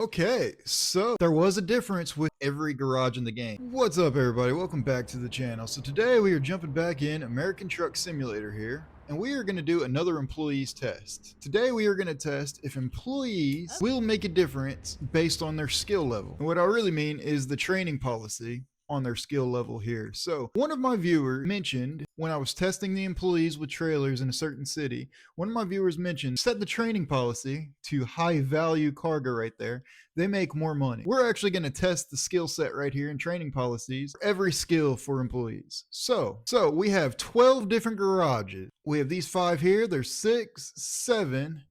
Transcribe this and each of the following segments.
Okay, so there was a difference with every garage in the game. What's up, everybody? Welcome back to the channel. So today we are jumping back in American Truck Simulator here, and we are going to do another employees test. Today we are going to test if employees will make a difference based on their skill level. And what I really mean is the training policy on their skill level here. So one of my viewers mentioned when I was testing the employees with trailers in a certain city, one of my viewers mentioned set the training policy to high value cargo right there. They make more money. We're actually going to test the skill set right here in training policies for every skill for employees. So we have 12 different garages. We have these 5 here. There's 6, 7,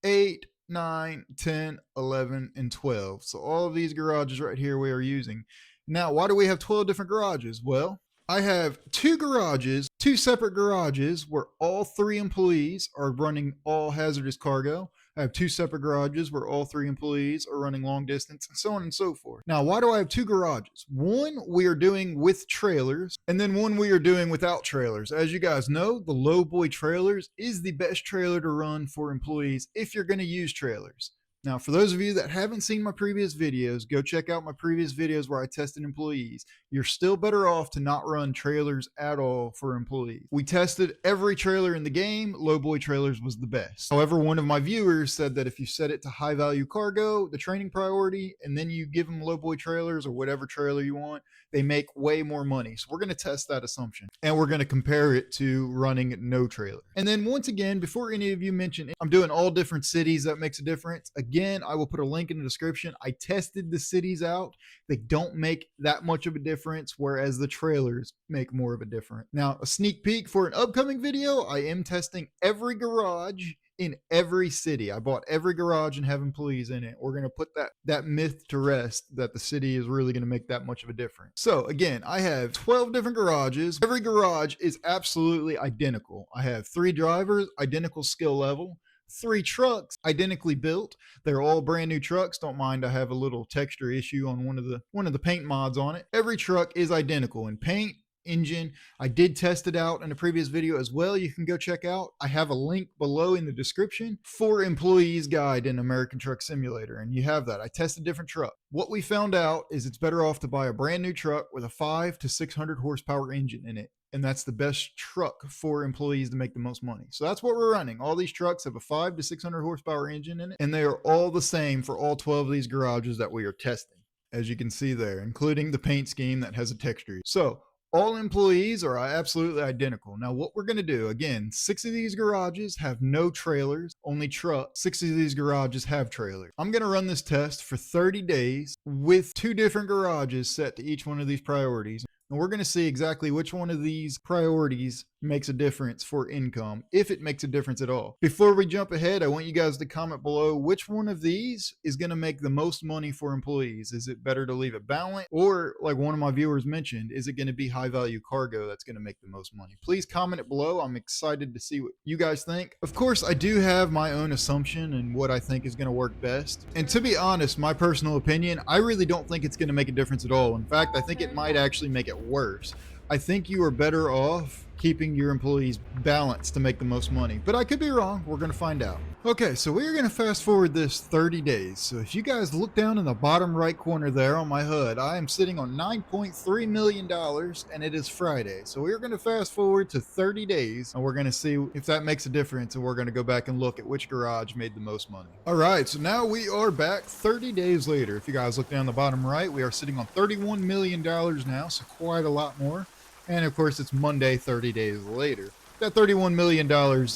8, 9, 10, 11, and 12. So all of these garages right here we are using. Now, why do we have 12 different garages? Well, I have 2 garages, 2 separate garages where all 3 employees are running all hazardous cargo. I have 2 separate garages where all 3 employees are running long distance, and so on and so forth. Now, why do I have 2 garages? One we are doing with trailers, and then one we are doing without trailers. As you guys know, the Lowboy Trailers is the best trailer to run for employees if you're going to use trailers. Now, for those of you that haven't seen my previous videos, go check out my previous videos where I tested employees. You're still better off to not run trailers at all for employees. We tested every trailer in the game. Lowboy Trailers was the best. However, one of my viewers said that if you set it to high value cargo, the training priority, and then you give them Lowboy Trailers or whatever trailer you want, they make way more money. So we're going to test that assumption, and we're going to compare it to running no trailer. And then once again, before any of you mention it, I'm doing all different cities. That makes a difference. Again, I will put a link in the description. I tested the cities out. They don't make that much of a difference, whereas the trailers make more of a difference. Now, a sneak peek for an upcoming video, I am testing every garage in every city. I bought every garage and have employees in it. We're going to put that myth to rest that the city is really going to make that much of a difference. So again, I have 12 different garages. Every garage is absolutely identical. I have 3 drivers, identical skill level. 3 trucks identically built. They're all brand new trucks. Don't mind I have a little texture issue on one of the paint mods on it. Every truck is identical in paint, engine. I did test it out in a previous video as well. You can go check out. I have a link below in the description for employees guide in American Truck Simulator, and you have that. I tested different trucks. What we found out is it's better off to buy a brand new truck with a 5 to 600 horsepower engine in it. And that's the best truck for employees to make the most money. So that's what we're running. All these trucks have a 5 to 600 horsepower engine in it, and they are all the same for all 12 of these garages that we are testing, as you can see there, including the paint scheme that has a texture. So all employees are absolutely identical. Now, what we're going to do, again, 6 of these garages have no trailers, only trucks. 6 of these garages have trailers. I'm going to run this test for 30 days with 2 different garages set to each one of these priorities. And we're going to see exactly which one of these priorities makes a difference for income, if it makes a difference at all. Before we jump ahead, I want you guys to comment below which one of these is going to make the most money for employees. Is it better to leave it balanced? Or, like one of my viewers mentioned, is it going to be high value cargo that's going to make the most money? Please comment it below. I'm excited to see what you guys think. Of course, I do have my own assumption and what I think is going to work best. And to be honest, my personal opinion, I really don't think it's going to make a difference at all. In fact, I think it might actually make it worse. I think you are better off keeping your employees balanced to make the most money, but I could be wrong. We're going to find out. Okay, so we're going to fast forward this 30 days. So if you guys look down in the bottom right corner there on my HUD, I am sitting on $9.3 million, and it is Friday. So we're going to fast forward to 30 days, and we're going to see if that makes a difference, and we're going to go back and look at which garage made the most money. All right, so now we are back 30 days later. If you guys look down the bottom right, we are sitting on $31 million now, so quite a lot more. And of course, it's Monday, 30 days later. That $31 million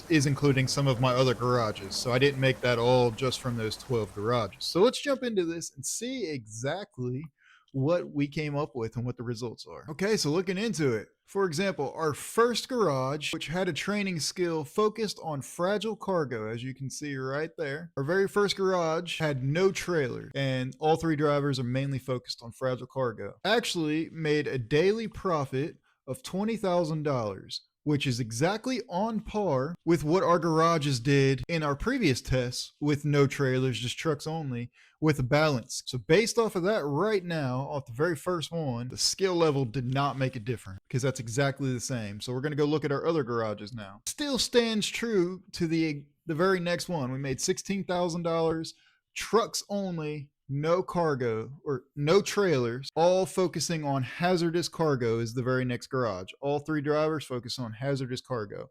is including some of my other garages, so I didn't make that all just from those 12 garages. So let's jump into this and see exactly what we came up with and what the results are. Okay, so looking into it. For example, our first garage, which had a training skill focused on fragile cargo, as you can see right there. Our very first garage had no trailer, and all 3 drivers are mainly focused on fragile cargo. Actually made a daily profit of $20,000, which is exactly on par with what our garages did in our previous tests with no trailers, just trucks only, with a balance. So based off of that right now, off the very first one, the skill level did not make a difference because that's exactly the same. So we're going to go look at our other garages now. Still stands true to the very next one. We made $16,000, trucks only, no cargo, or no trailers, all focusing on hazardous cargo is the very next garage. All 3 drivers focus on hazardous cargo.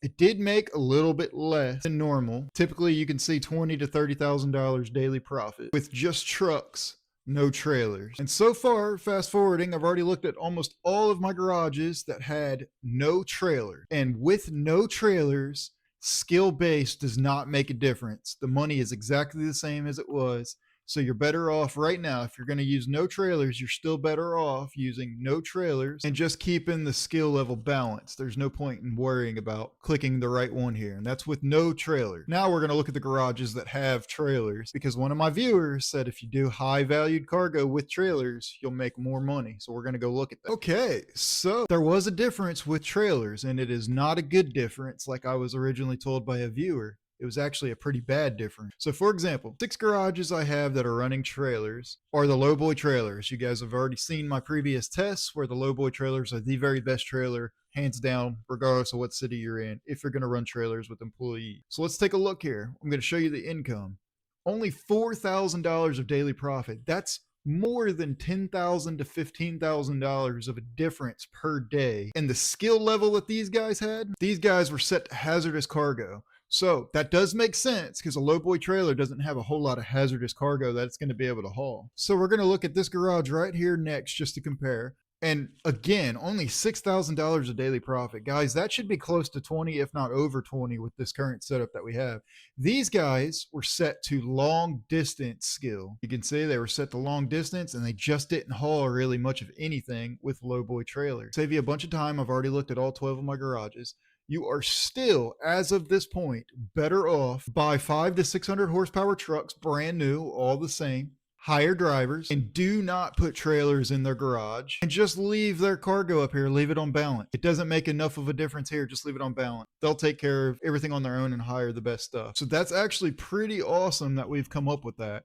It did make a little bit less than normal. Typically, you can see $20,000 to $30,000 daily profit with just trucks, no trailers. And so far, fast forwarding, I've already looked at almost all of my garages that had no trailer. And with no trailers, skill base does not make a difference. The money is exactly the same as it was. So you're better off right now. If you're going to use no trailers, you're still better off using no trailers and just keeping the skill level balanced. There's no point in worrying about clicking the right one here. And that's with no trailer. Now we're going to look at the garages that have trailers, because one of my viewers said if you do high valued cargo with trailers, you'll make more money. So we're going to go look at that. Okay, so there was a difference with trailers, and it is not a good difference like I was originally told by a viewer. It was actually a pretty bad difference. So for example, 6 garages I have that are running trailers are the Lowboy trailers. You guys have already seen my previous tests where the Lowboy trailers are the very best trailer, hands down, regardless of what city you're in, if you're going to run trailers with employees. So let's take a look here. I'm going to show you the income. Only $4,000 of daily profit. That's more than $10,000 to $15,000 of a difference per day. And the skill level that these guys had, these guys were set to hazardous cargo. So that does make sense because a lowboy trailer doesn't have a whole lot of hazardous cargo that it's going to be able to haul. So we're going to look at this garage right here next just to compare. And again, only $6,000 of daily profit. Guys, that should be close to 20, if not over 20 with this current setup that we have. These guys were set to long distance skill. You can see they were set to long distance and they just didn't haul really much of anything with lowboy trailers. Save you a bunch of time. I've already looked at all 12 of my garages. You are still, as of this point, better off buy 500 to 600 horsepower trucks, brand new, all the same, hire drivers, and do not put trailers in their garage, and just leave their cargo up here, leave it on balance. It doesn't make enough of a difference here, just leave it on balance. They'll take care of everything on their own and hire the best stuff. So that's actually pretty awesome that we've come up with that.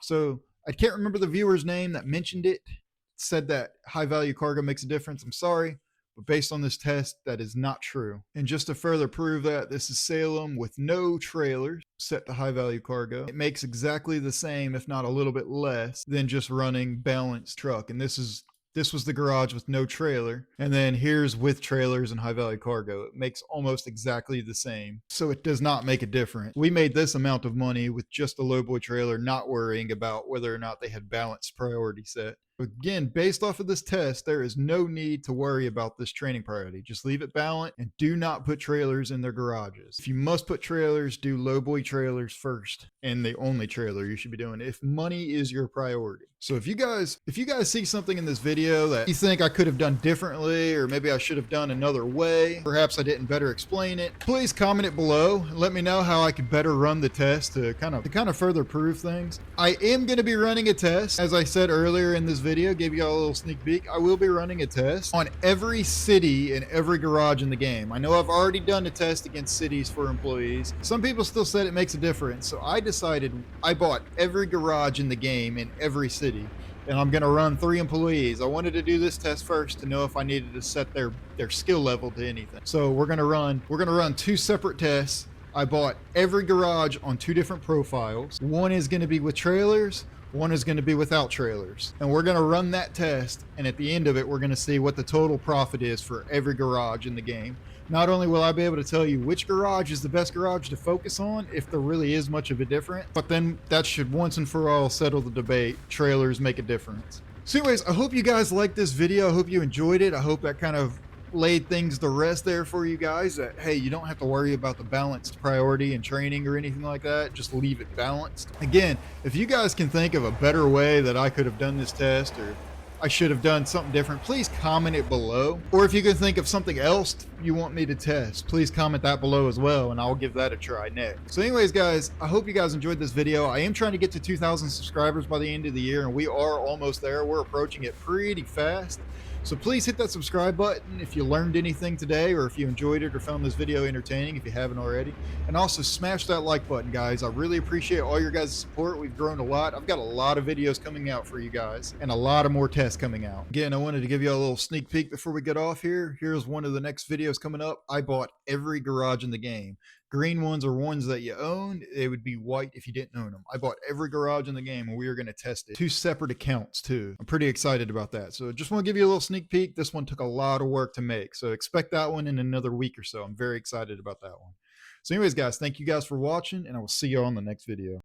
So I can't remember the viewer's name that mentioned it, said that high value cargo makes a difference. I'm sorry. But based on this test, that is not true. And just to further prove that, this is Salem with no trailers set to high value cargo. It makes exactly the same, if not a little bit less, than just running balanced truck. And this was the garage with no trailer. And then here's with trailers and high value cargo. It makes almost exactly the same. So it does not make a difference. We made this amount of money with just a lowboy trailer, not worrying about whether or not they had balanced priority set. Again, based off of this test, there is no need to worry about this training priority. Just leave it balanced and do not put trailers in their garages. If you must put trailers, do lowboy trailers first, and the only trailer you should be doing if money is your priority. So if you guys see something in this video that you think I could have done differently, or maybe I should have done another way, perhaps I didn't better explain it, please comment it below and let me know how I could better run the test to kind of further prove things. I am going to be running a test, as I said earlier in this video, gave you all a little sneak peek. I will be running a test on every city and every garage in the game. I know I've already done a test against cities for employees. Some people still said it makes a difference, so I decided I bought every garage in the game in every city. And I'm going to run 3 employees. I wanted to do this test first to know if I needed to set their skill level to anything. So we're going to run 2 separate tests. I bought every garage on 2 different profiles. One is going to be with trailers, one is going to be without trailers. And we're going to run that test, and at the end of it, we're going to see what the total profit is for every garage in the game. Not only will I be able to tell you which garage is the best garage to focus on, if there really is much of a difference, but then that should once and for all settle the debate. Trailers make a difference. So anyways, I hope you guys liked this video. I hope you enjoyed it. I hope that kind of laid things to rest there for you guys, that hey, you don't have to worry about the balanced priority and training or anything like that. Just leave it balanced. Again, if you guys can think of a better way that I could have done this test, or I should have done something different, please comment it below. Or if you can think of something else you want me to test, please comment that below as well, and I'll give that a try next. So anyways, guys, I hope you guys enjoyed this video. I am trying to get to 2,000 subscribers by the end of the year, and we are almost there. We're approaching it pretty fast. So please hit that subscribe button if you learned anything today, or if you enjoyed it or found this video entertaining, if you haven't already. And also smash that like button, guys. I really appreciate all your guys' support. We've grown a lot. I've got a lot of videos coming out for you guys, and a lot of more tests coming out. Again, I wanted to give you a little sneak peek before we get off here. Here's one of the next videos coming up. I bought every garage in the game. Green ones are ones that you owned. They would be white if you didn't own them. I bought every garage in the game and we are going to test it. 2 separate accounts too. I'm pretty excited about that. So just want to give you a little sneak peek. This one took a lot of work to make. So expect that one in another week or so. I'm very excited about that one. So anyways, guys, thank you guys for watching and I will see you on the next video.